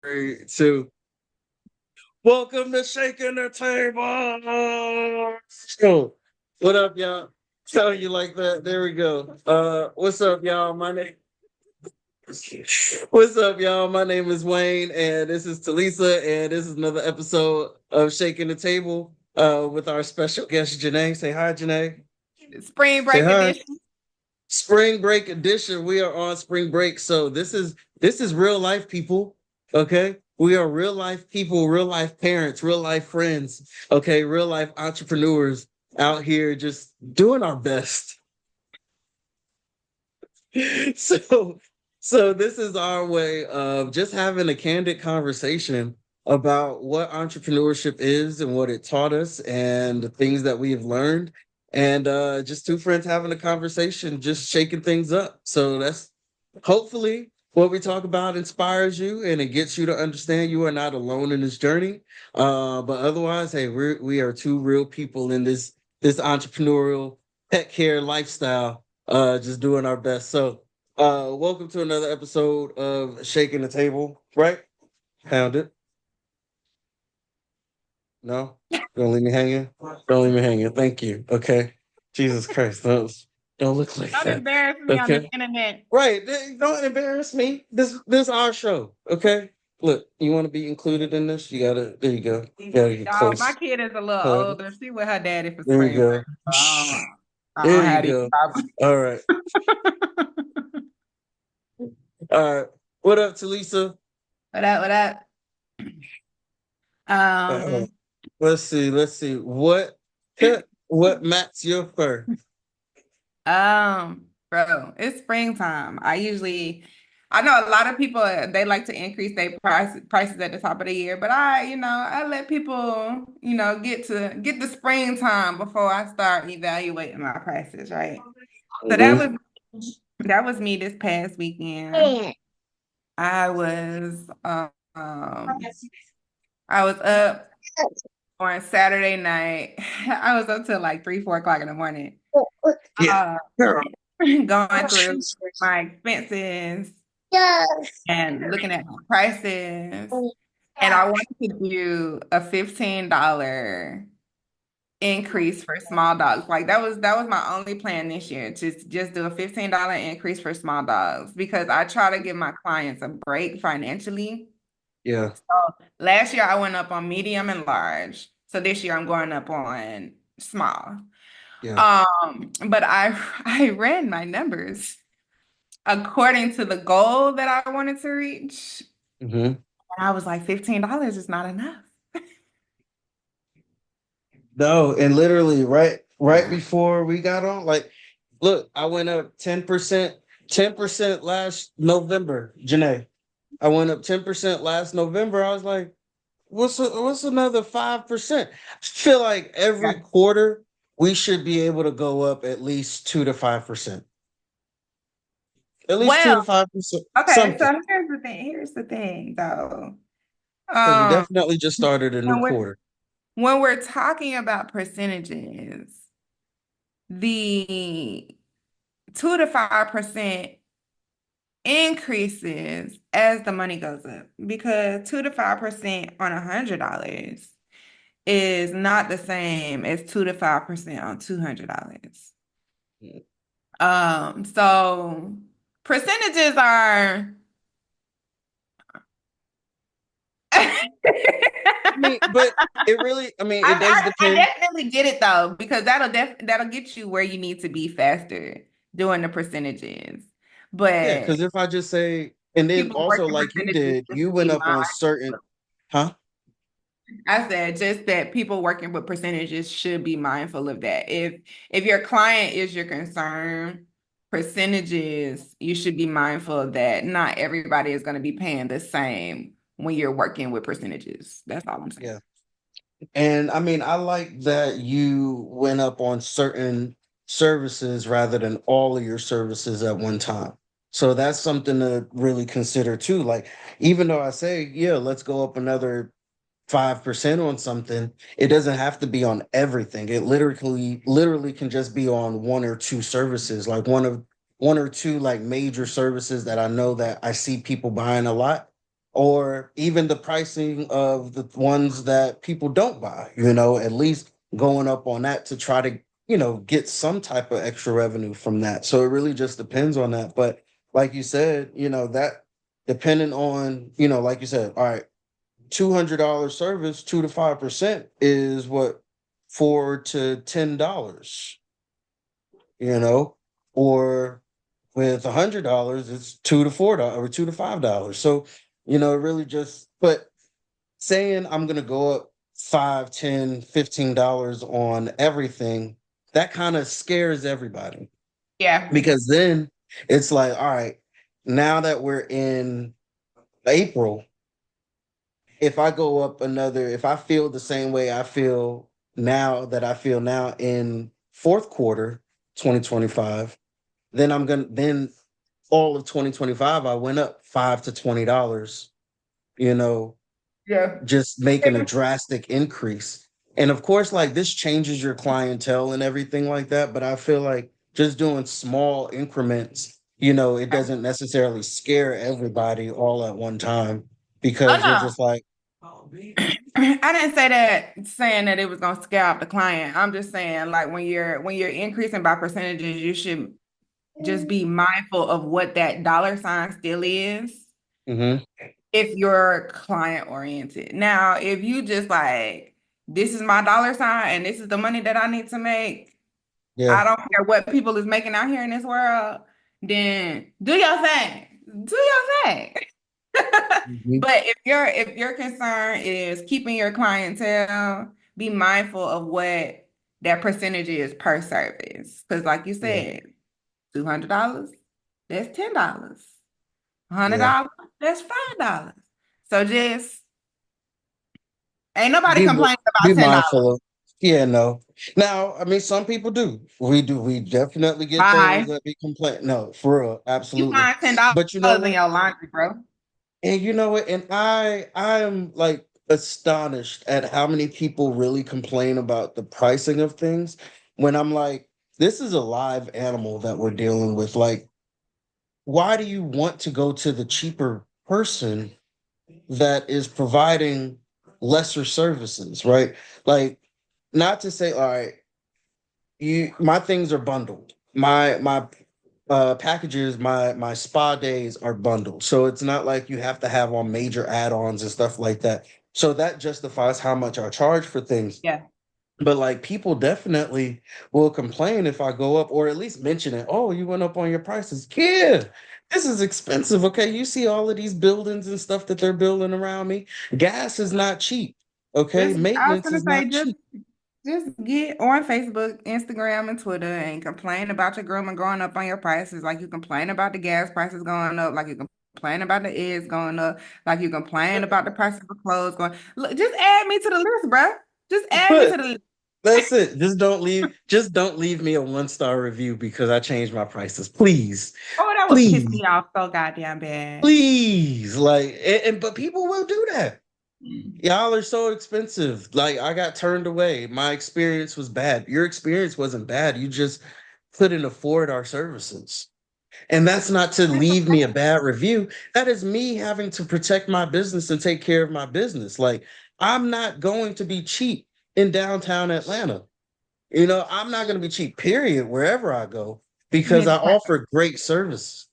Three, two. Welcome to Shaking the Table. So, what up, y'all? Tell you like that. There we go. What's up, y'all? What's up, y'all? My name is Wayne, and this is TeLisa, and this is another episode of Shaking the Table. With our special guest Janae. Say hi, Janae. Spring Say break hi. edition. Spring break edition. We are on spring break. So this is real life people. Okay. We are real life people, real life parents, real life friends. Okay. Real life entrepreneurs out here just doing our best. So so this is our way of just having a candid conversation about what entrepreneurship is and what it taught us and the things that we have learned, and just two friends having a conversation, just shaking things up. So that's hopefully what we talk about inspires you and it gets you to understand you are not alone in this journey. But otherwise, hey, we are two real people in this entrepreneurial pet care lifestyle, just doing our best. So welcome to another episode of Shaking the Table, right? Found it. No? Don't leave me hanging. Don't leave me hanging. Thank you. Okay. Jesus Christ. Don't look like Don't that. embarrass me on this Okay. internet. Right. Don't embarrass me. This is our show. Okay. Look, you want to be included in this? You gotta, there you go. You gotta get Y'all, my close. kid is a little Uh, older. She with her daddy for there you spring go. break. So I don't There you have these go. problems. All right. All right. What up, Talisa? What up? What up? Uh, Um, let's see. Let's see. What mats your fur? bro, it's springtime. I know a lot of people they like to increase their prices at the top of the year, but I let people, get the springtime before I start evaluating my prices, right? So Mhm. that was me this past weekend. I was I was up on Saturday night. I was up till like 3, 4 o'clock in the morning. Yeah. Uh, going through my expenses and looking at my prices. And I wanted to do a $15 increase for small dogs. Like that was my only plan this year, to just do a $15 increase for small dogs because I try to give my clients a break financially. Yeah. Last year I went up on medium and large. So this year I'm going up on small. Yeah. But I ran my numbers according to the goal that I wanted to reach. Hmm. And I was like, $15 is not enough. No, and literally right before we got on, like, look, I went up 10%, 10% last November, Janae. I went up 10% last November. I was like, what's another 5%? I feel like every Yeah. quarter we should be able to go up at least 2 to 5%. At least two Well, to five percent okay, something. so here's the thing though. Because we Um, definitely just started a new when we're quarter. when we're talking about percentages, the 2 to 5% increases as the money goes up because 2 to 5% on $100 is not the same as 2 to 5% on $200. So percentages are I mean, but it really, I mean, it does I depend. definitely get it though, because that'll get you where you need to be faster doing the percentages. Yeah, But because if I just say, and then people also working like you percentages did, just you to went be up on certain, huh? I said just that people working with percentages should be mindful of that. If your client is your concern, percentages, you should be mindful of that. Not everybody is going to be paying the same when you're working with percentages. That's all I'm saying. Yeah. And I mean, I like that you went up on certain services rather than all of your services at one time. So that's something to really consider too. Like, even though I say, yeah, let's go up another 5% on something, it doesn't have to be on everything. It literally can just be on one or two services, like one or two like major services that I know that I see people buying a lot. or even the pricing of the ones that people don't buy, at least going up on that to try to, get some type of extra revenue from that. So it really just depends on that. But like you said, that depending on, like you said, all right, $200 service, 2 to 5% is what, $4 to $10, you know, or with $100, it's $2 to $4 or $2 to $5. So, it really just, but saying I'm gonna go up 5, 10, $15 on everything, that kind of scares everybody. Yeah. Because then it's like, all right, now that we're in April, if I feel the same way I feel now that I feel now in fourth quarter 2025, then all of 2025 I went up $5 to $20, you know, Yeah. just making a drastic increase. And of course, like this changes your clientele and everything like that. But I feel like just doing small increments, it doesn't necessarily scare everybody all at one time Oh because you're no. just like, I didn't say that saying that it was gonna scare off the client. I'm just saying like when you're increasing by percentages, you should just be mindful of what that dollar sign still is mm-hmm, if you're client oriented. Now, if you just like, this is my dollar sign and this is the money that I need to make, yeah, I don't care what people is making out here in this world, then do your thing. Do your thing. mhm, But if your concern is keeping your clientele, be mindful of what that percentage is per service. Because like you yeah, said, $200, that's $10. yeah. $100, that's $5. So just ain't nobody Be complaining be about $10. mindful of. Yeah, no. Now, I mean, some people do. We do. We definitely get those Bye. that be complaining. No, for real, You absolutely. find But you know $10 in what? your laundry, bro. And you know what? And I am like astonished at how many people really complain about the pricing of things when I'm like, this is a live animal that we're dealing with. Like, why do you want to go to the cheaper person that is providing lesser services, right? Like, not to say, all right, my things are bundled. My packages, my spa days are bundled. So it's not like you have to have on major add-ons and stuff like that. So that justifies how much I charge for things. Yeah. But like people definitely will complain if I go up or at least mention it. Oh, you went up on your prices. Kid, this is expensive. Okay. You see all of these buildings and stuff that they're building around me. Gas is not cheap. Okay. I was Maintenance gonna is say not cheap. just get on Facebook, Instagram, and Twitter and complain about your groomer going up on your prices, like you complain about the gas prices going up, like you complain about the eggs going up, like you complain about the prices of clothes going. Look, just add me to the list, bruh. Just add me But to the list. that's it. Just don't leave me a 1-star review because I changed my prices. Please. Oh, that would piss Please. me off so goddamn bad. Please. Like but people will do that. Y'all are so expensive. Like I got turned away. My experience was bad. Your experience wasn't bad. You just couldn't afford our services. And that's not to leave me a bad review. That is me having to protect my business and take care of my business. Like I'm not going to be cheap in downtown Atlanta. I'm not going to be cheap, period, wherever I go, You because need I to press, offer great service.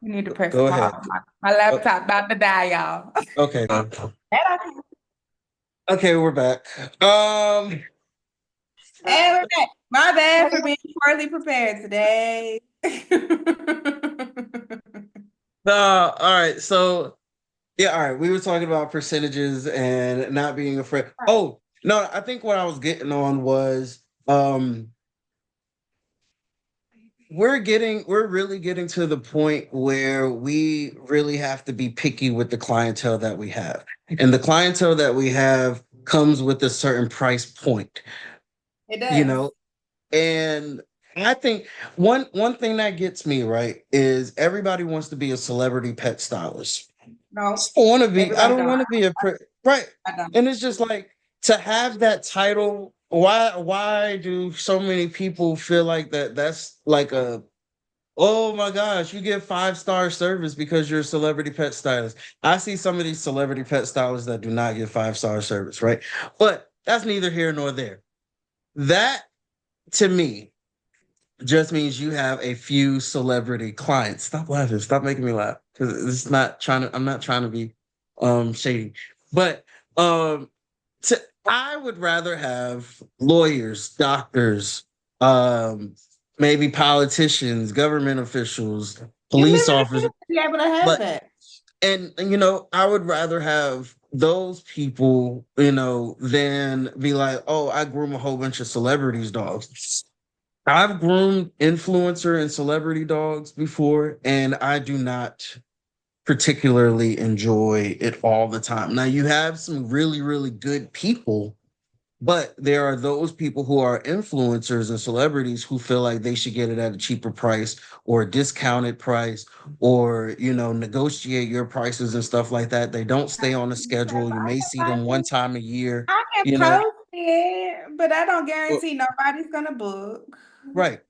you need to press Go pause. ahead. My O- laptop about to die, y'all. Okay. And Okay, we're back. Um, we're back. My bad for being poorly prepared today. all right. So, yeah, all right. We were talking about percentages and not being afraid. Right. Oh, no, I think what I was getting on was we're really getting to the point where we really have to be picky with the clientele that we have. And the clientele that we have comes with a certain price point, It you does. know? And I think one thing that gets me right is everybody wants to be a celebrity pet stylist. No, I everybody don't don't. want to be right. I don't. And it's just like to have that title, why do so many people feel like that's like Oh my gosh, you get 5-star service because you're a celebrity pet stylist. I see some of these celebrity pet stylists that do not get 5-star service, right? But that's neither here nor there. That to me just means you have a few celebrity clients. Stop laughing. Stop making me laugh. Because it's not trying to, I'm not trying to be shady. But um to, I would rather have lawyers, doctors, um, maybe politicians, government officials, You live police in the officers, to be able to have like, that. and you know, I would rather have those people, you know, than be like, oh, I groom a whole bunch of celebrities' dogs. I've groomed influencer and celebrity dogs before, and I do not particularly enjoy it all the time. Now, you have some really, really good people, but there are those people who are influencers and celebrities who feel like they should get it at a cheaper price or a discounted price or, you know, negotiate your prices and stuff like that. They don't stay on the schedule. You may see them one time a year, I can you know. post it, but I don't guarantee nobody's gonna book. Right.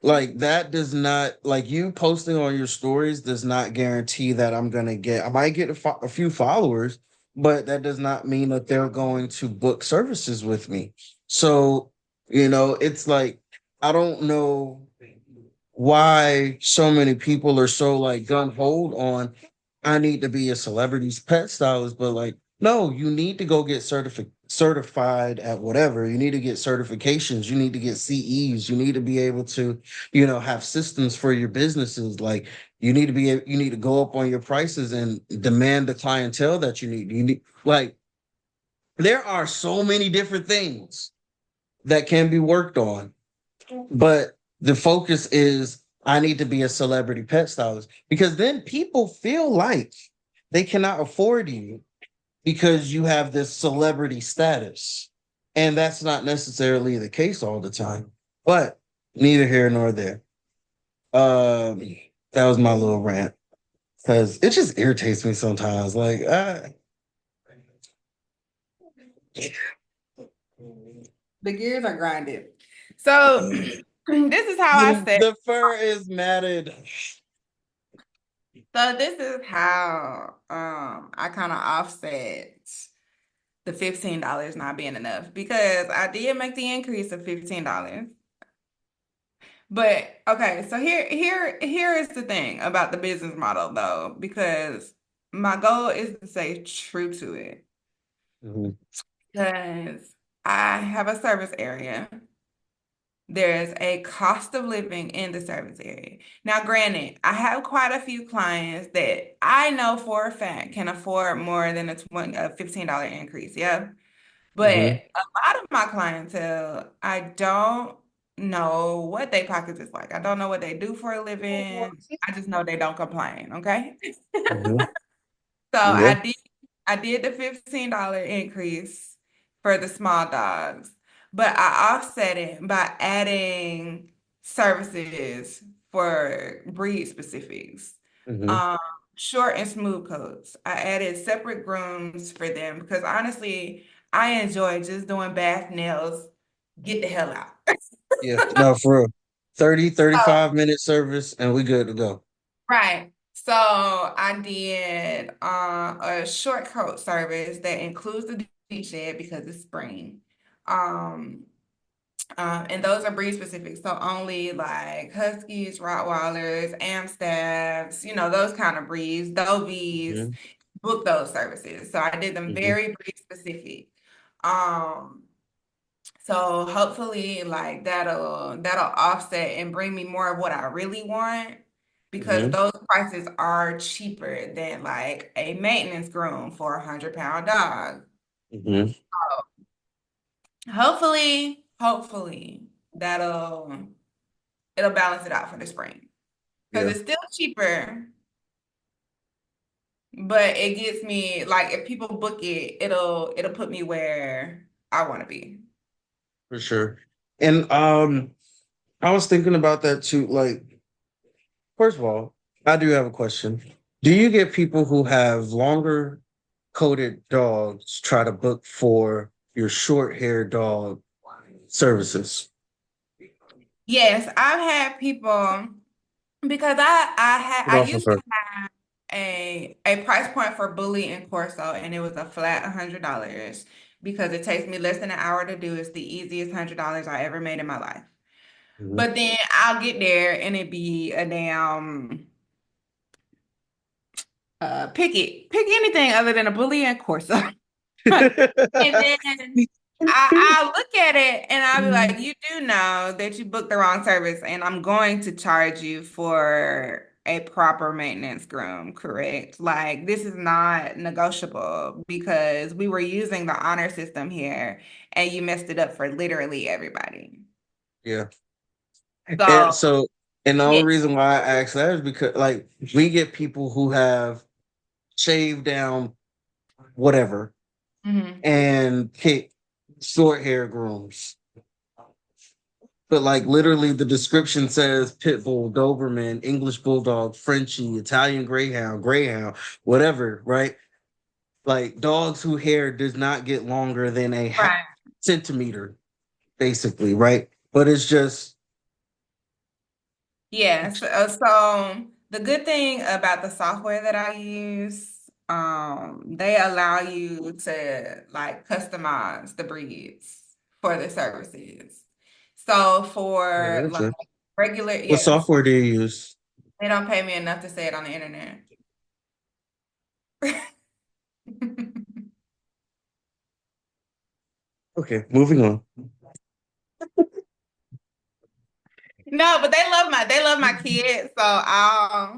Like that does not like you posting on your stories does not guarantee that I'm gonna get. I might get a few followers, but that does not mean that they're going to book services with me. So, you know, it's like I don't know why so many people are so like gun hold on I need to be a celebrity's pet stylist, but like no, you need to go get certified at whatever. You need to get certifications, you need to get CEs, you need to be able to, you know, have systems for your businesses. Like you need to go up on your prices and demand the clientele that you need. You need like there are so many different things that can be worked on. But the focus is I need to be a celebrity pet stylist because then people feel like they cannot afford you because you have this celebrity status. And that's not necessarily the case all the time. But neither here nor there. Um, that was my little rant because it just irritates me sometimes. Like, The gears are grinded. So this is how I said. the fur is matted. So this is how I kind of offset the $15 not being enough because I did make the increase of $15. But okay, so here is the thing about the business model though, because my goal is to stay true to it. Mhm, Because I have a service area. There's a cost of living in the service area. Now, granted, I have quite a few clients that I know for a fact can afford more than a $15 increase. Yeah. But mhm, a lot of my clientele, I don't know what their pockets is like. I don't know what they do for a living. I just know they don't complain. Okay. mhm. So Yeah. I did the $15 increase for the small dogs, but I offset it by adding services for breed specifics. Mhm. Um, Short and smooth coats. I added separate grooms for them because honestly, I enjoy just doing bath nails. Get the hell out. Yeah. No, for real. 35 minute service and we good to go. Right. So I did a short coat service that includes the D shed because it's spring. Um, and those are breed specific. So only like Huskies, Rottweilers, Amstaffs, those kind of breeds, Dovies, Mhm, book those services. So I did them mhm, very breed specific. Um, so hopefully like that'll offset and bring me more of what I really want because mhm, those prices are cheaper than like a maintenance groom for 100-pound dog. mhm. Hopefully it'll balance it out for the spring. Because Yeah, it's still cheaper, but it gets me like if people book it, it'll put me where I want to be. for sure. And I was thinking about that too. Like, first of all, I do have a question. Do you get people who have longer coated dogs try to book for your short hair dog services? Yes, I've had people. Because What I off of used to her? have a price point for Bully and Corso, and it was a flat $100 because it takes me less than an hour to do. It's the easiest $100 I ever made in my life. Mhm. But then I'll get there and it be a damn pick anything other than a Bully and Corso. And then I'll look at it and I'll be like, you do know that you booked the wrong service, and I'm going to charge you for a proper maintenance groom, correct? Like, this is not negotiable because we were using the honor system here and you messed it up for literally everybody. Yeah. And So, so, and the yeah. only reason why I ask that is because, like, we get people who have shaved down whatever Mhm. and pick short hair grooms. But like literally the description says pit bull, Doberman, English bulldog, Frenchie, Italian greyhound, greyhound, whatever, right? Like dogs whose hair does not get longer than a Right. centimeter, basically, right? But it's just Yes. So the good thing about the software that I use, they allow you to like customize the breeds for the services. So yeah, for like gotcha. regular, What yes, software do you use? they don't pay me enough to say it on the internet. Okay, moving on. No, but they love my kids. So I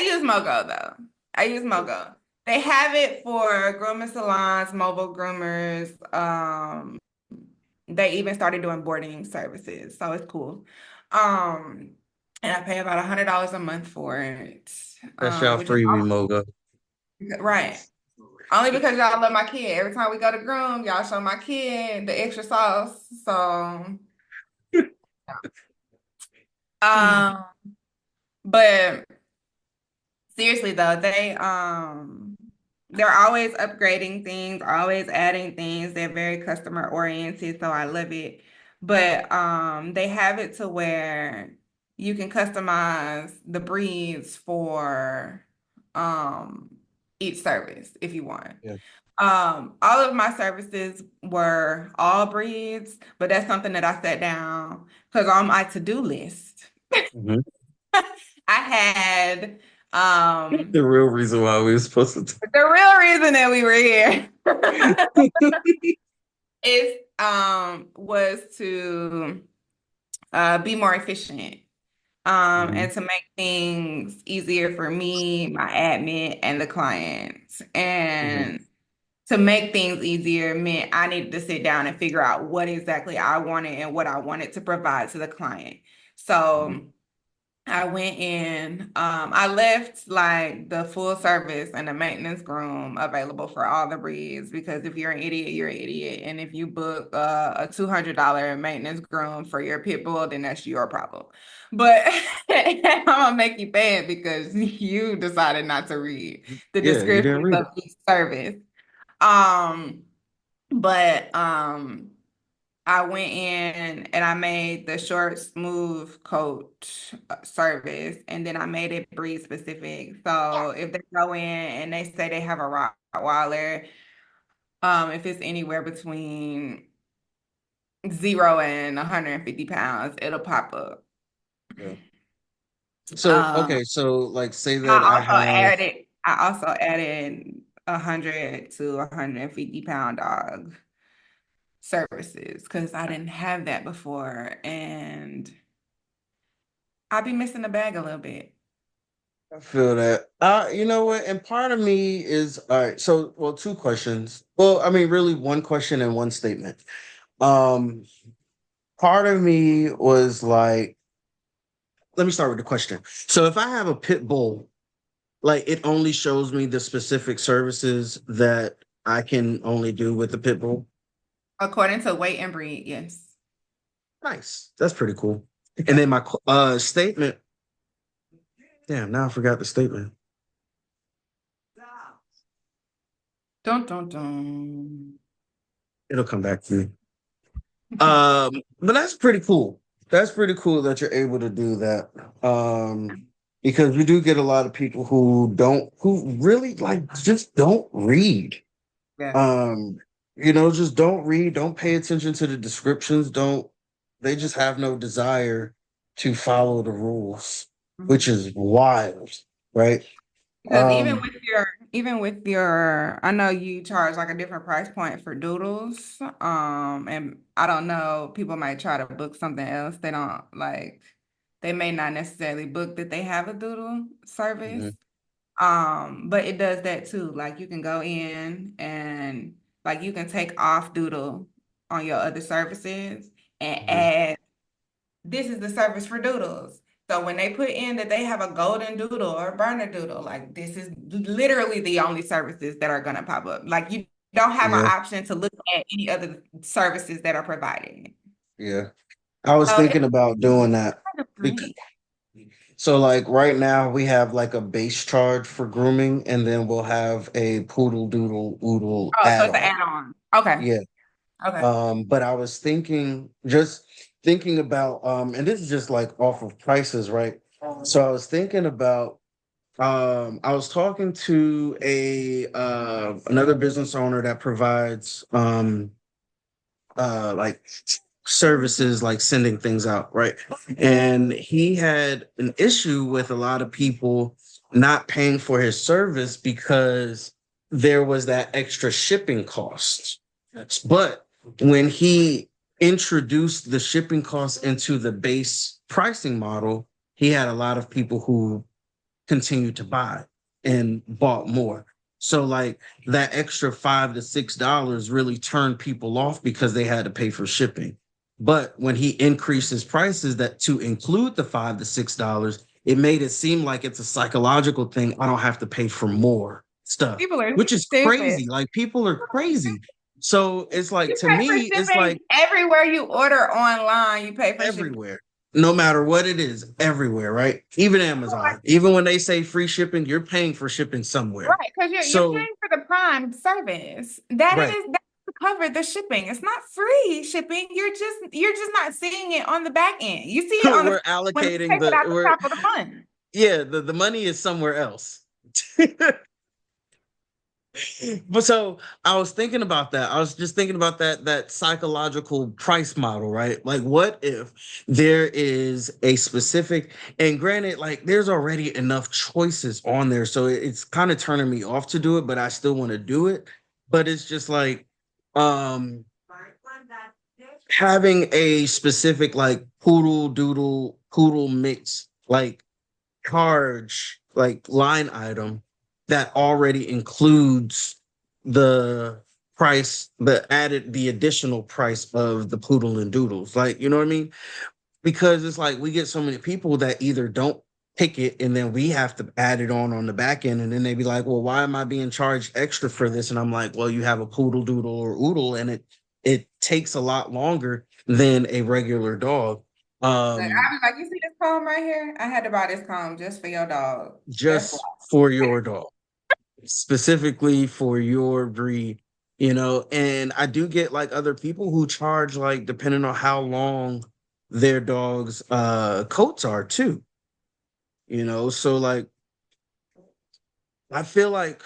use Mogo though. I use Mogo. They have it for grooming salons, mobile groomers. They even started doing boarding services, so it's cool. Um, and I pay about $100 a month for it, That's y'all which is freebie moga. right. Only because y'all love my kid. Every time we go to groom, y'all show my kid the extra sauce. So, um, but seriously though, they're always upgrading things, always adding things. They're very customer oriented, so I love it. But they have it to where you can customize the breeds for um each service if you want. Yeah. All of my services were all breeds, but that's something that I sat down because on my to-do list, Mhm. I had The real reason why we were supposed to the real reason that we were here is was to be more efficient Mhm, and to make things easier for me, my admin, and the clients. mhm, And to make things easier meant I needed to sit down and figure out what exactly I wanted and what I wanted to provide to the client. mhm. So I went in, I left like the full service and the maintenance groom available for all the breeds because if you're an idiot, you're an idiot. And if you book a $200 maintenance groom for your pit bull, then that's your problem. But I'm gonna make you pay it because you decided not to read the Yeah, you didn't descriptions read of it. each service. Um, but I went in and I made the short, smooth coat service, and then I made it breed specific. So if they go in and they say they have a Rottweiler, if it's anywhere between 0 and 150 pounds, it'll pop up. Yeah. So Um, okay, so like say that I have I also added 100 to 150 pound dog services because I didn't have that before, and I'll be missing the bag a little bit. I feel that. You know what? And part of me is all right. So, well, two questions. Well, I mean, really, one question and one statement. Um, Part of me was like, let me start with the question. So, if I have a pit bull, like it only shows me the specific services that I can only do with the pit bull. According to weight and breed, yes. Nice. That's pretty cool. And then my statement. Damn, now I forgot the statement. Dun dun dun. It'll come back to me. But that's pretty cool. That's pretty cool that you're able to do that. because we do get a lot of people who really like just don't read. Yeah. Um, just don't read, don't pay attention to the descriptions, don't they just have no desire to follow the rules, which Mhm. is wild, right? Because Um, even with your, I know you charge like a different price point for doodles. And I don't know, people might try to book something else. They don't like, they may not necessarily book that they have a doodle service. mhm, But it does that too. Like you can go in and like you can take off doodle on your other services and mhm. add this is the service for doodles. So when they put in that they have a golden doodle or a burner doodle, like this is literally the only services that are gonna pop up. Like you don't have an Yeah, option to look at any other services that are provided. yeah. I was So it's thinking about doing that. kind of Bec- great. So like right now we have like a base charge for grooming, and then we'll have a poodle doodle oodle Oh, so it's an add-on. add-on. Okay. Yeah. Okay. But I was just thinking about, and this is just like off of prices, right? So I was thinking about, I was talking to a another business owner that provides like services like sending things out, right? And he had an issue with a lot of people not paying for his service because there was that extra shipping cost. But when he introduced the shipping costs into the base pricing model, he had a lot of people who continued to buy and bought more. So like that extra $5 to $6 really turned people off because they had to pay for shipping. But when he increased his prices that to include the $5 to $6, it made it seem like it's a psychological thing. I don't have to pay for more stuff, People are which is stupid. crazy. Like people are crazy. So it's like You to pay for me, it's like shipping everywhere you order online. You pay for shipping. everywhere, no matter what it is, everywhere, right? Even Amazon, even when they say free shipping, you're paying for shipping somewhere. Right, because you're So, paying for the Prime service. That right. is that to cover the shipping. It's not free shipping. You're just not seeing it on the back end. You see it on the We're when you allocating take it the out the we're top of the month. yeah, the money is somewhere else. But so I was thinking about that. I was just thinking about that psychological price model, right? Like what if there is a specific, and granted, like there's already enough choices on there. So it's kind of turning me off to do it, but I still want to do it. But it's just like um having a specific like poodle doodle poodle mix, like charge like line item that already includes the the additional price of the poodle and doodles. Like, you know what I mean? Because it's like we get so many people that either don't pick it and then we have to add it on the back end, and then they be like, well, why am I being charged extra for this? And I'm like, well, you have a poodle doodle or oodle, and it takes a lot longer than a regular dog. Like Um, I was like, you see this comb right here? I had to buy this comb just for your dog. That's why. just for your dog, specifically for your breed, and I do get like other people who charge like depending on how long their dog's coats are too, so like I feel like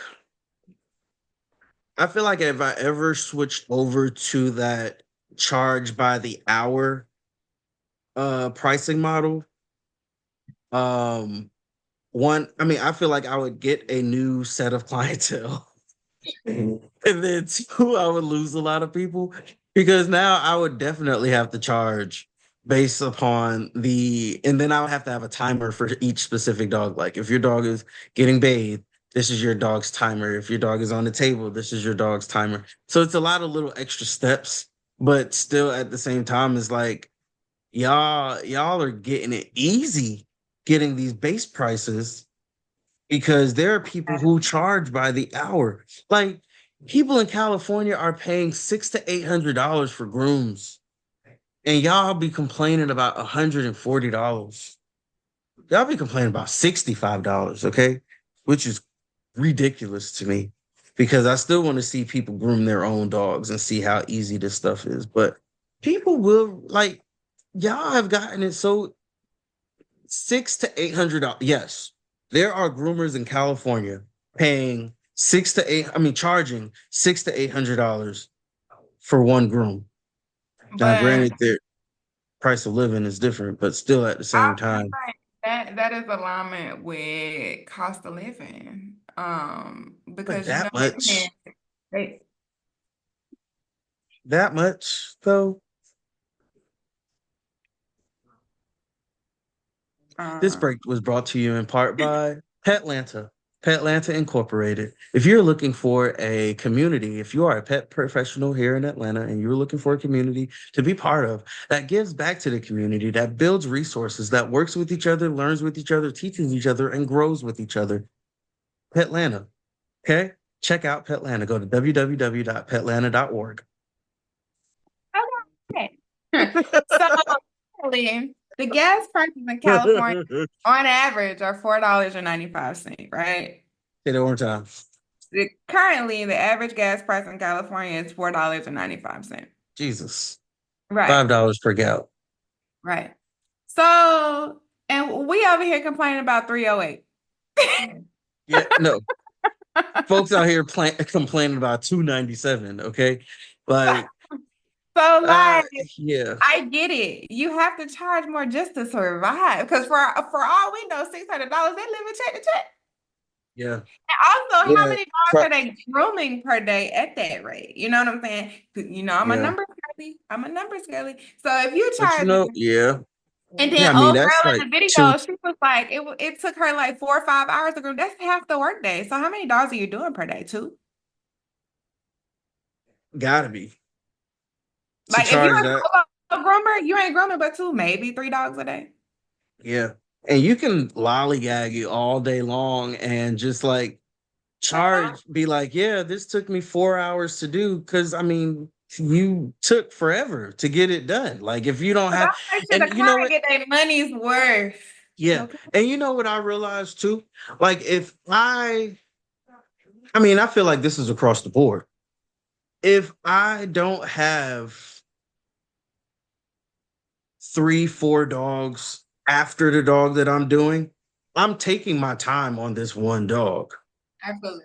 if I ever switched over to that charge by the hour pricing model, um one, I mean, I feel like I would get a new set of clientele. And then two, I would lose a lot of people because now I would definitely have to charge based upon and then I would have to have a timer for each specific dog. Like if your dog is getting bathed, this is your dog's timer. If your dog is on the table, this is your dog's timer. So it's a lot of little extra steps, but still at the same time, it's like y'all are getting it easy getting these base prices because there are people who charge by the hour. Like people in California are paying $600 to $800 for grooms, and y'all be complaining about $140. Y'all be complaining about $65, okay? Which is ridiculous to me because I still want to see people groom their own dogs and see how easy this stuff is. But people will like y'all have gotten it so $600 to $800. Yes, there are groomers in California paying six to eight. I mean, charging $600 to $800 for one groom. Now, But granted, their price of living is different, but still at the I same feel time. like that is alignment with cost of living. But Because that much, they that much though. This um break was brought to you in part by Petlanta, Petlanta Incorporated. If you're looking for a community, if you are a pet professional here in Atlanta and you're looking for a community to be part of that gives back to the community, that builds resources, that works with each other, learns with each other, teaches each other, and grows with each other, Petlanta. Okay? Check out Petlanta. Go to www.petlanta.org. okay. So currently, the gas prices in California on average are $4.95, right? Say that one more time. Currently, the average gas price in California is $4.95. Jesus. Right, $5 per gallon. right. So, and we over here complaining about 308. Yeah, no. Folks out here complaining about 297. Okay. Like, So, uh, like, yeah, I get it. You have to charge more just to survive. Because for all we know, $600, they live in check to check. yeah, And also, how yeah. many dogs Pro- are they grooming per day at that rate? You know what I'm saying? I'm a yeah. numbers girly. I'm a numbers girly. So if you But charge, yeah. and Yeah, then I mean, old that's girl like in the video, two, she was like, it took her like 4 or 5 hours to groom. That's half the workday. So how many dogs are you doing per day? Two? gotta be to Like if you're charge a that. solo groomer, you ain't grooming but two, maybe three dogs a day. Yeah. And you can lollygag it all day long and just like charge, be like, yeah, this took me 4 hours to do. Cause I mean, you took forever to get it done. Like if you don't But have, I make sure and the you know client what? get their money's worth. Yeah. Okay. And you know what I realized too? Like I mean, I feel like this is across the board. If I don't have three, four dogs after the dog that I'm doing, I'm taking my time on this one dog. Absolutely.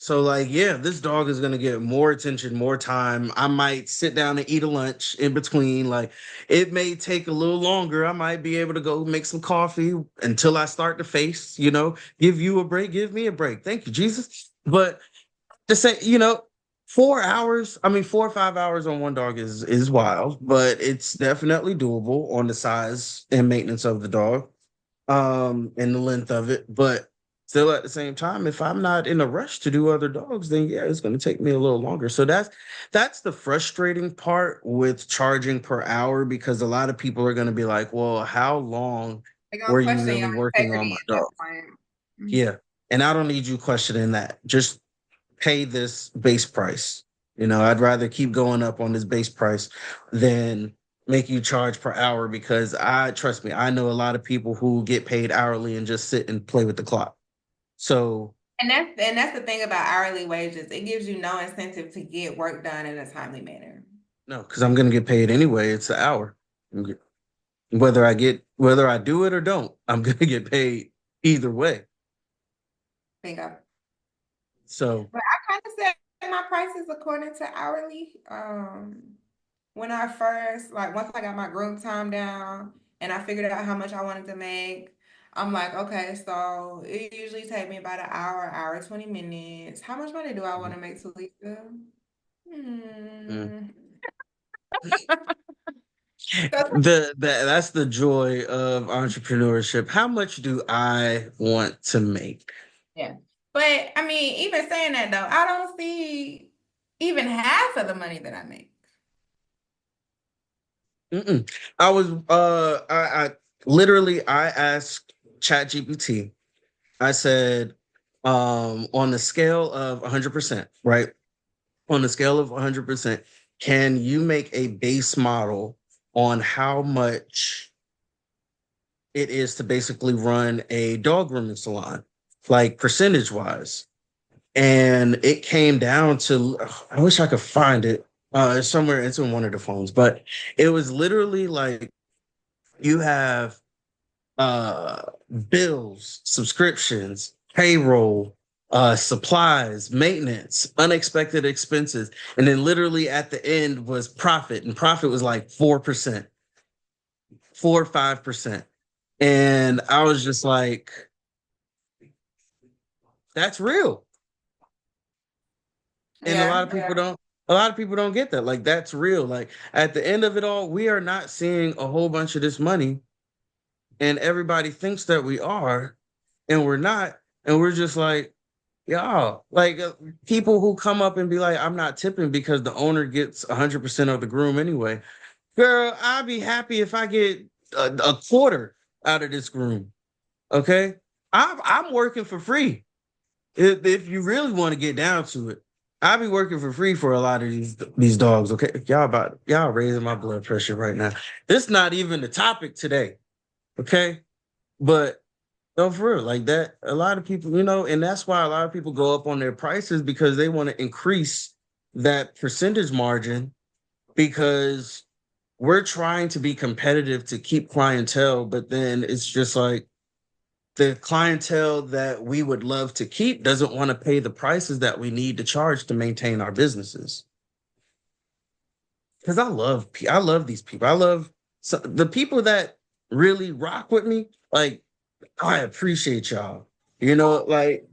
So, like, yeah, this dog is gonna get more attention, more time. I might sit down and eat a lunch in between. Like, it may take a little longer. I might be able to go make some coffee until I start to face, give you a break, give me a break. Thank you, Jesus. But to say, 4 hours, I mean 4 or 5 hours on one dog is wild, but it's definitely doable on the size and maintenance of the dog, and the length of it. But still at the same time, if I'm not in a rush to do other dogs, then yeah, it's gonna take me a little longer. So that's the frustrating part with charging per hour, because a lot of people are gonna be like, well, how long They're were gonna you question your really working on integrity my at that dog? point. Mhm. Yeah. And I don't need you questioning that. Just pay this base price. I'd rather keep going up on this base price than make you charge per hour, because trust me, I know a lot of people who get paid hourly and just sit and play with the clock. So And that's the thing about hourly wages. It gives you no incentive to get work done in a timely manner. no, because I'm gonna get paid anyway. It's an hour. Whether I do it or don't, I'm gonna get paid either way. Bingo. So But I kind of set my prices according to hourly. When I first, like, once I got my groom time down and I figured out how much I wanted to make, I'm like, okay, so it usually take me about an hour, 20 minutes. How much money do I want to make, TeLisa? mm. Hmm. That's the joy of entrepreneurship. How much do I want to make? Yeah. But I mean, even saying that though, I don't see even half of the money that I make. Mm-mm. I was I literally I asked ChatGPT. I said, on the scale of 100%, right? On the scale of 100%, can you make a base model on how much it is to basically run a dog grooming salon, like percentage wise? And it came down to, I wish I could find it. It's somewhere, it's in one of the phones, but it was literally like, you have uh bills, subscriptions, payroll, supplies, maintenance, unexpected expenses, and then literally at the end was profit, and profit was like 4%, 4 or 5%. And I was just like, that's real. And Yeah. a lot of people don't get that. Like that's real. Like at the end of it all, we are not seeing a whole bunch of this money, and everybody thinks that we are, and we're not. And we're just like, y'all, like people who come up and be like, I'm not tipping because the owner gets 100% of the groom anyway. Girl, I'd be happy if I get a quarter out of this groom. Okay. I'm working for free. If you really want to get down to it, I'll be working for free for a lot of these dogs. Okay, y'all raising my blood pressure right now. This not even the topic today. Okay, but no, for real, like that. A lot of people, and that's why a lot of people go up on their prices because they want to increase that percentage margin because we're trying to be competitive to keep clientele, but then it's just like the clientele that we would love to keep doesn't want to pay the prices that we need to charge to maintain our businesses. Because I love these people. I love the people that really rock with me. Like I appreciate y'all. Like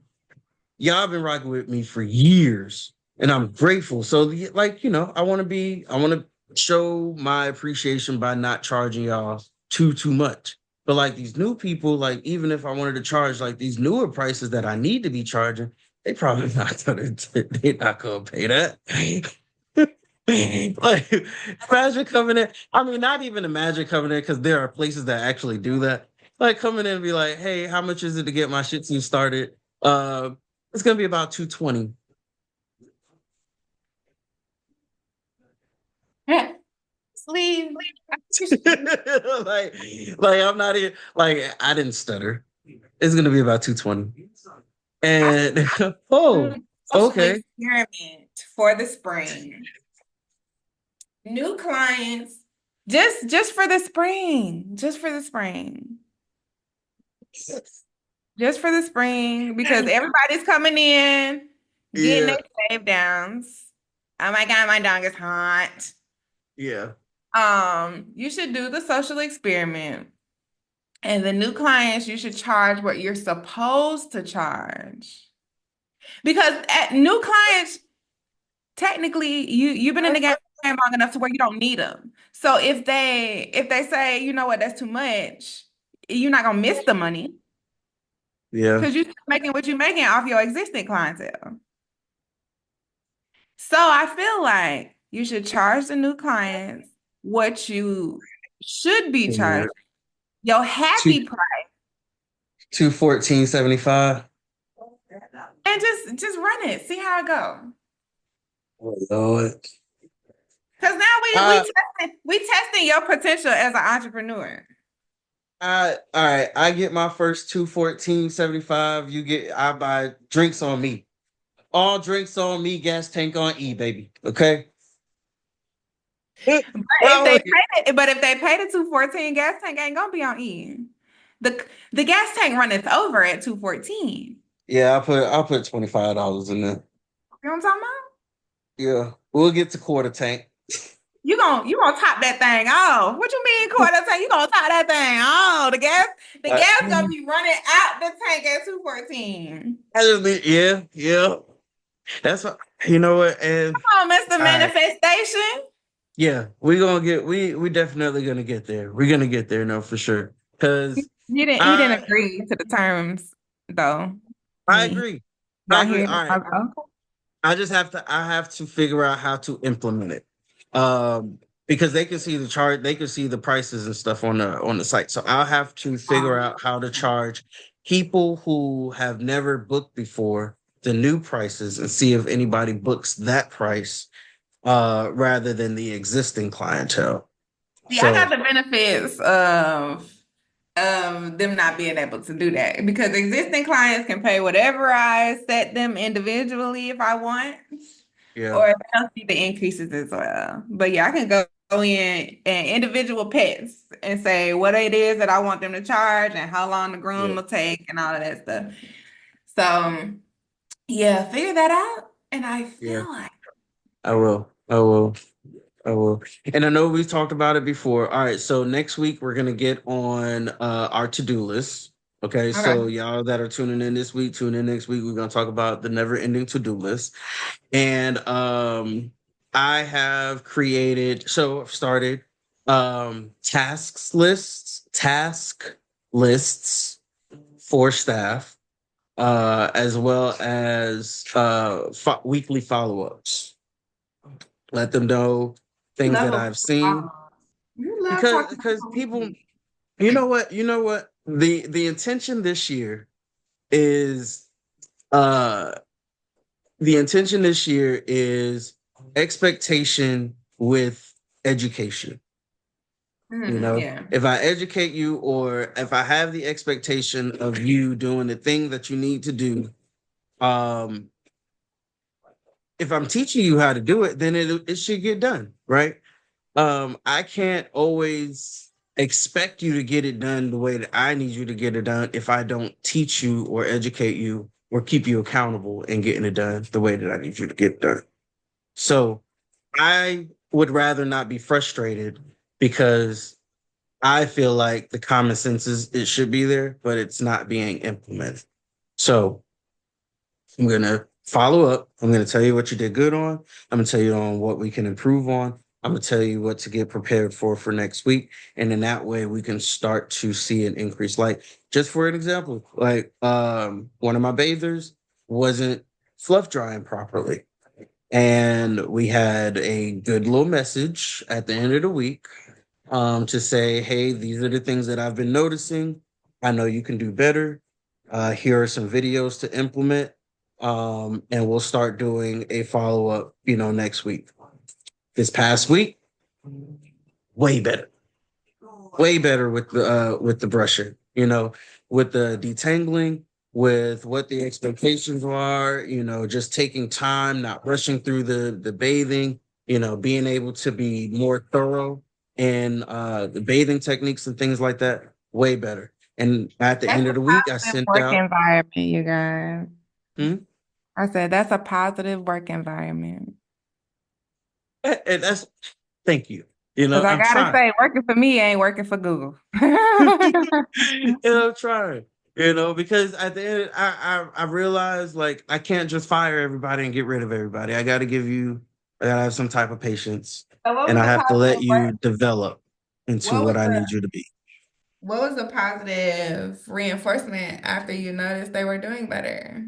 y'all been rocking with me for years, and I'm grateful. So, like I want to show my appreciation by not charging y'all too much. But like these new people, like even if I wanted to charge like these newer prices that I need to be charging, they probably not gonna they not gonna pay that. Like imagine coming in. I mean, not even imagine coming in because there are places that actually do that. Like coming in and be like, "Hey, how much is it to get my Shih Tzu started?" Uh, it's gonna be about 220. Sleeve. like, like I'm not even like I didn't stutter. It's gonna be about 220. And oh, Social okay. experiment for the spring. New clients, just for the spring, just for the spring, just for the spring, because everybody's coming in, getting Yeah, their save downs. Oh my God, my dog is hot. yeah, You should do the social experiment. And the new clients, you should charge what you're supposed to charge. Because at new clients, technically, you've been in the game long enough to where you don't need them. So if they say, you know what, that's too much, you're not gonna miss the money yeah, because you're making what you're making off your existing clientele. So I feel like you should charge the new clients what you should be yeah. charged, your Two happy price, 214.75. and just run it, see how it go. Oh Lord. Because now we Uh, testing your potential as an entrepreneur. all right. I get my first 214.75. I buy drinks on me. All drinks on me, gas tank on E, baby. Okay. Well, But if they pay the 214, gas tank ain't gonna be on E. The gas tank runneth over at 214. yeah, I'll put $25 in there. You know what I'm talking about? Yeah, we'll get to quarter tank. You gonna top that thing off. What you mean quarter tank? You gonna top that thing? Oh, the I, gas gonna be running out the tank at 214. I just need, yeah, yeah. That's what you know what, and Come on, Mr. all right, Manifestation. yeah, we definitely gonna get there. We're gonna get there, no, for sure. Because He I didn't agree to the terms though. I He agree, I y'all agree. hear? All right, Okay. I have to figure out how to implement it. Because they can see the chart, they can see the prices and stuff on the site. So I'll have to figure out how to charge people who have never booked before the new prices and see if anybody books that price rather than the existing clientele. See, I got So the benefits of them not being able to do that because existing clients can pay whatever I set them individually if I want, yeah. or they'll see the increases as well. But yeah, I can go in and individual pets and say what it is that I want them to charge and how long the groom Yeah, will take and all of that stuff. So yeah, figure that out. And I yeah. feel like I will. I will. I will. And I know we've talked about it before. All right, so next week we're gonna get on our to-do list. Okay, so okay. y'all that are tuning in this week, tune in next week. We're gonna talk about the never-ending to-do list. And I have created, so I've started task lists for staff, as well as weekly follow-ups. Let them know You things love that a I've seen, follow. You love talking because about people, me. you know what the intention this year is uh the intention this year is expectation with education. Yeah. If I educate you, or if I have the expectation of you doing the thing that you need to do, um if I'm teaching you how to do it, then it should get done, right? I can't always expect you to get it done the way that I need you to get it done if I don't teach you or educate you or keep you accountable in getting it done the way that I need you to get it done. So I would rather not be frustrated, because I feel like the common sense is it should be there, but it's not being implemented. So I'm gonna follow up. I'm gonna tell you what you did good on. I'm gonna tell you on what we can improve on. I'm gonna tell you what to get prepared for next week, and in that way we can start to see an increase. Like, just for an example, like one of my bathers wasn't fluff drying properly, and we had a good little message at the end of the week, to say, hey, these are the things that I've been noticing. I know you can do better. Here are some videos to implement. And we'll start doing a follow up, next week. This past week, way better, way better with the brushing, with the detangling, with what the expectations are, just taking time, not rushing through the bathing, being able to be more thorough in the bathing techniques and things like that. Way better. And at the That's end a of the week, I positive sent work out. environment, you guys. Hmm? I said that's a positive work environment. And that's, thank you. Because I I'm gotta trying. say, working for me ain't working for Google. I'm trying. Because at the end, I realized, like, I can't just fire everybody and get rid of everybody. I gotta have some type of patience, So what and was I the have to let positive you work? develop into What what was I the need you to be. what was the positive reinforcement after you noticed they were doing better?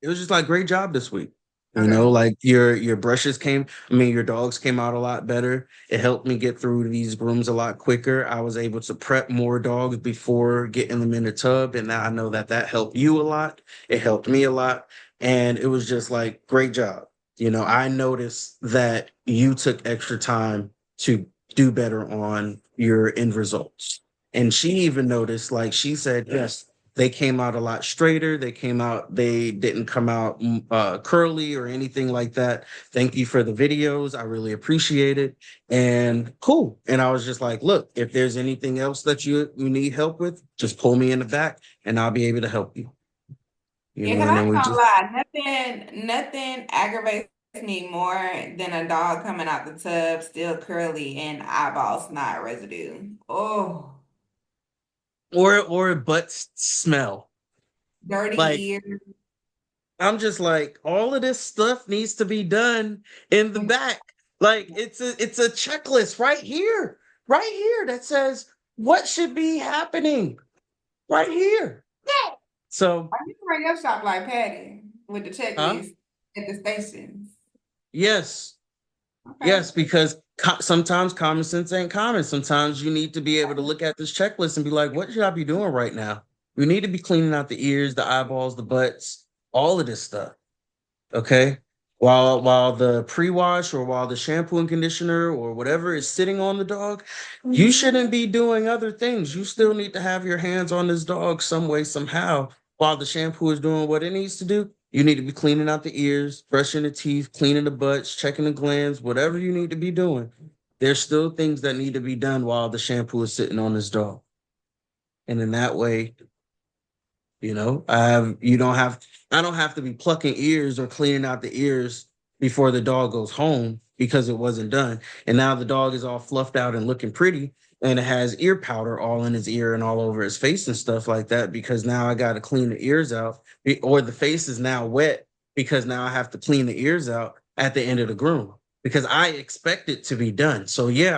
It was just like, great job this week. Okay. Like your brushes came, I mean, your dogs came out a lot better. It helped me get through these grooms a lot quicker. I was able to prep more dogs before getting them in the tub, and now I know that that helped you a lot. It helped me a lot, and it was just like, great job. I noticed that you took extra time to do better on your end results. And she even noticed, like she said, yes, they came out a lot straighter. They didn't come out curly or anything like that. Thank you for the videos. I really appreciate it. And cool. And I was just like, look, if there's anything else that you need help with, just pull me in the back and I'll be able to help you. Yeah, because And I then ain't we gonna just, lie, nothing aggravates me more than a dog coming out the tub still curly and eyeball snot residue. Oh, or butts smell. Like, dirty ears. I'm just like, all of this stuff needs to be done in the back. Like, it's a checklist right here that says what should be happening right here. So, I need to run your shop like Patty with the huh? checklist at the stations. Yes, Okay. yes, because sometimes common sense ain't common. Sometimes you need to be able to look at this checklist and be like, what should I be doing right now? We need to be cleaning out the ears, the eyeballs, the butts, all of this stuff. Okay. While the pre-wash, or while the shampoo and conditioner or whatever is sitting on the dog, you shouldn't be doing other things. You still need to have your hands on this dog some way, somehow. While the shampoo is doing what it needs to do, you need to be cleaning out the ears, brushing the teeth, cleaning the butts, checking the glands, whatever you need to be doing. there's still things that need to be done while the shampoo is sitting on this dog. And in that way, I don't have to be plucking ears or cleaning out the ears before the dog goes home because it wasn't done. And now the dog is all fluffed out and looking pretty, and it has ear powder all in his ear and all over his face and stuff like that because now I got to clean the ears out, or the face is now wet because now I have to clean the ears out at the end of the groom because I expect it to be done. So yeah,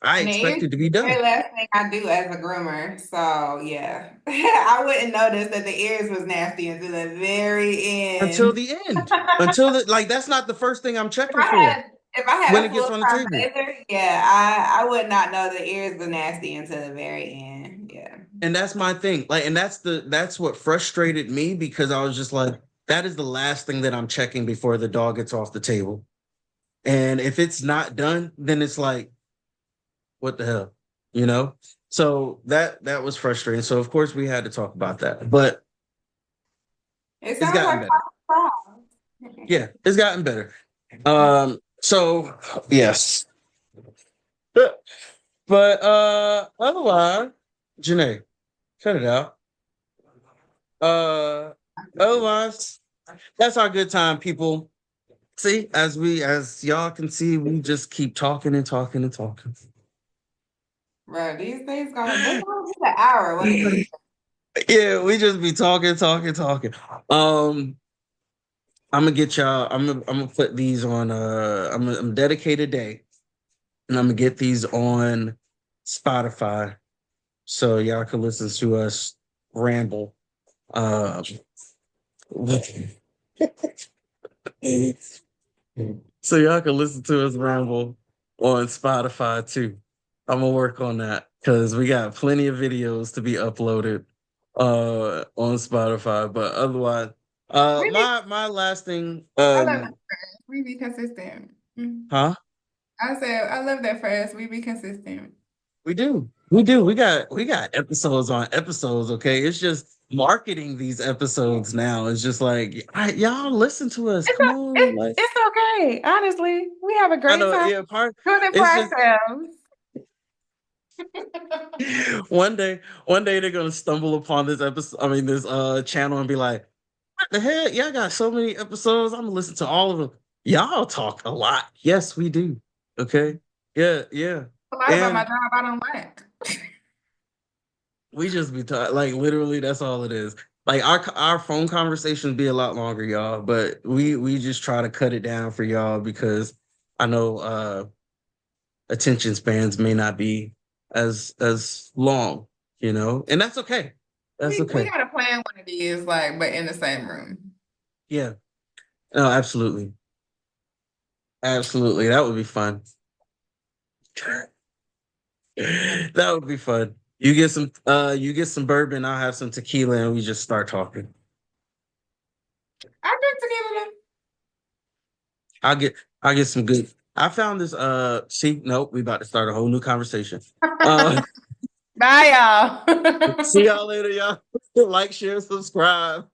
I And the expect ears it to is be the done. very last thing I do as a groomer. So yeah. I wouldn't notice that the ears was nasty until the very Until end. the end. Until that's not the first thing I'm If checking I for had if I when had a it gets full on the time table. blazer, yeah, I would not know the ears was nasty until the very end. Yeah. And that's my thing. Like, and that's what frustrated me because I was just like, that is the last thing that I'm checking before the dog gets off the table. And if it's not done, then it's like, what the hell? You know? So that was frustrating. So of course we had to talk about that. But It it's sounds gotten like better. fun. Yeah, it's gotten better. So yes. But otherwise, Janae, cut it out. Uh otherwise, that's our good time, people. See, as y'all can see, we just keep talking and talking and talking. Bro, these things that's gonna be an hour one of these. Yeah, we just be talking, talking, talking. Um, I'm gonna get y'all. I'm gonna put these on. I'm dedicate a day, and I'm gonna get these on Spotify so y'all can listen to us ramble. Um, so y'all can listen to us ramble on Spotify too. I'm gonna work on that because we got plenty of videos to be uploaded on Spotify. But otherwise, We be, my last thing, I love that for us. We be consistent. huh? I said I love that for us. We be consistent. We do. We do. We got episodes on episodes, okay? It's just marketing these episodes now. It's just like y'all listen to us. Come on. Like It's okay. Honestly, we have a I great know, time yeah, part doing it for it's just ourselves. one day they're gonna stumble upon this episode, I mean this channel and be like, what the heck? Y'all got so many episodes. I'm gonna listen to all of them. Y'all talk a lot. Yes, we do. Okay. Yeah, yeah. A lot about my And job I don't like. we just be talking like literally that's all it is. Like our phone conversations be a lot longer, y'all, but we just try to cut it down for y'all because I know attention spans may not be as long, and that's okay. That's We okay. gotta plan one of these, like, but in the same room. Yeah. No, absolutely. Absolutely. That would be fun. That would be fun. You get some bourbon, I'll have some tequila, and we just start talking. I drink together. I'll get I'll get some good. I found this see, nope, we about to start a whole new conversation. Uh Bye, see y'all. y'all later, y'all. Like, share, subscribe.